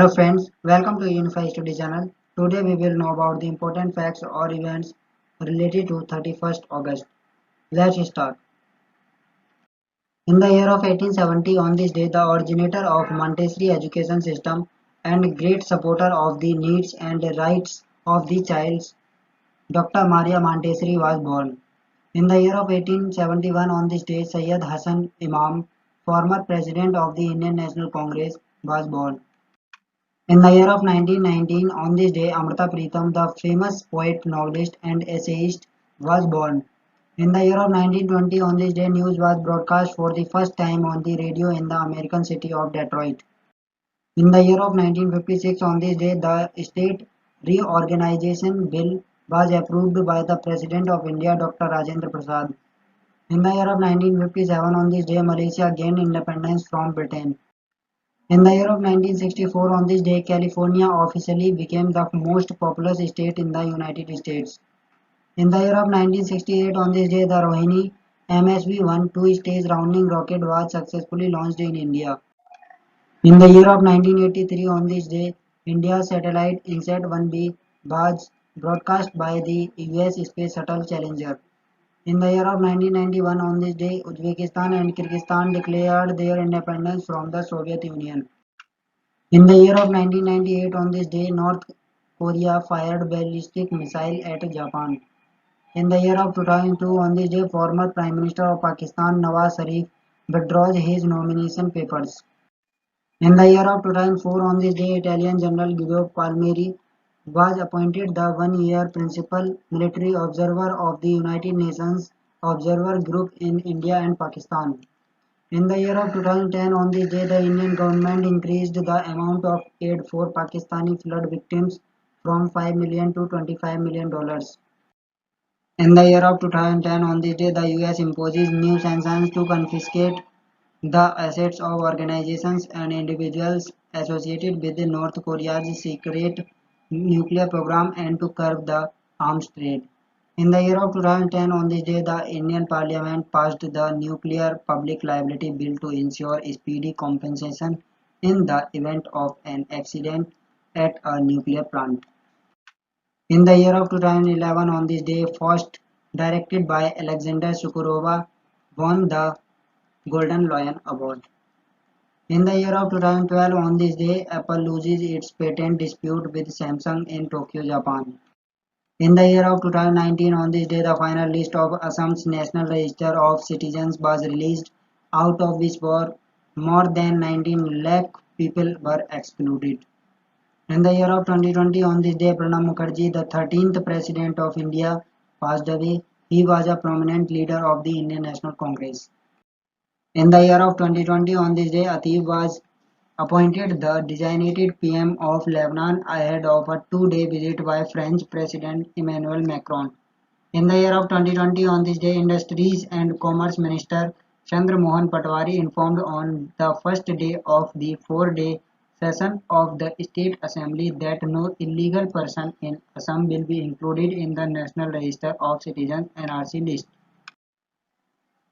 Hello friends, welcome to Unify Study channel. Today we will know about the important facts or events related to 31st August. Let's start. In the year of 1870, on this day, the originator of Montessori education system and great supporter of the needs and rights of the child, Dr. Maria Montessori was born. In the year of 1871, on this day, Syed Hassan Imam, former president of the Indian National Congress, was born. In the year of 1919, on this day, Amrita Pritam, the famous poet, novelist, and essayist, was born. In the year of 1920, on this day, news was broadcast for the first time on the radio in the American city of Detroit. In the year of 1956, on this day, the State Reorganization Bill was approved by the President of India, Dr. Rajendra Prasad. In the year of 1957, on this day, Malaysia gained independence from Britain. In the year of 1964, on this day, California officially became the most populous state in the United States. In the year of 1968, on this day, the Rohini MSV-1 two-stage rounding rocket was successfully launched in India. In the year of 1983, on this day, India's satellite INSAT-1B was broadcast by the US Space Shuttle Challenger. In the year of 1991, on this day, Uzbekistan and Kyrgyzstan declared their independence from the Soviet Union. In the year of 1998, on this day, North Korea fired ballistic missile at Japan. In the year of 2002, on this day, former Prime Minister of Pakistan Nawaz Sharif withdraws his nomination papers. In the year of 2004, on this day, Italian General Guido Palmieri was appointed the one-year principal military observer of the United Nations Observer Group in India and Pakistan. In the year of 2010, on this day, the Indian government increased the amount of aid for Pakistani flood victims from $5 million to $25 million. In the year of 2010, on this day, the US imposes new sanctions to confiscate the assets of organizations and individuals associated with North Korea's secret nuclear program and to curb the arms trade. In the year of 2010, on this day, the Indian Parliament passed the Nuclear Public Liability Bill to ensure speedy compensation in the event of an accident at a nuclear plant. In the year of 2011, on this day, Faust, directed by Alexander Sokurova, won the Golden Lion Award. In the year of 2012, on this day, Apple loses its patent dispute with Samsung in Tokyo, Japan. In the year of 2019, on this day, the final list of Assam's National Register of Citizens was released, out of which more than 19 lakh people were excluded. In the year of 2020, on this day, Pranab Mukherjee, the 13th President of India, passed away. He was a prominent leader of the Indian National Congress. In the year of 2020, on this day, Atib was appointed the designated PM of Lebanon ahead of a two-day visit by French President Emmanuel Macron. In the year of 2020, on this day, Industries and Commerce Minister Chandra Mohan Patwari informed on the first day of the four-day session of the State Assembly that no illegal person in Assam will be included in the National Register of Citizens NRC list.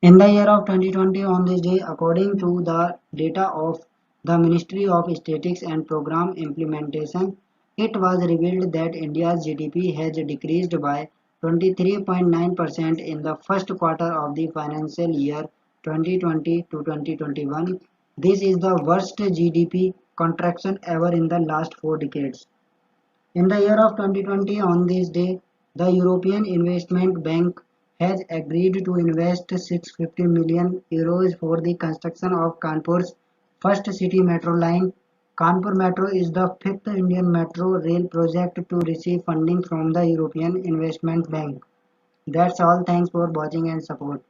In the year of 2020, on this day, according to the data of the Ministry of Statistics and Program Implementation, it was revealed that India's GDP has decreased by 23.9% in the first quarter of the financial year 2020 to 2021. This is the worst GDP contraction ever in the last 4 decades. In the year of 2020, on this day, the European Investment Bank has agreed to invest €650 million for the construction of Kanpur's first city metro line. Kanpur Metro is the fifth Indian metro rail project to receive funding from the European Investment Bank. That's all. Thanks for watching and support.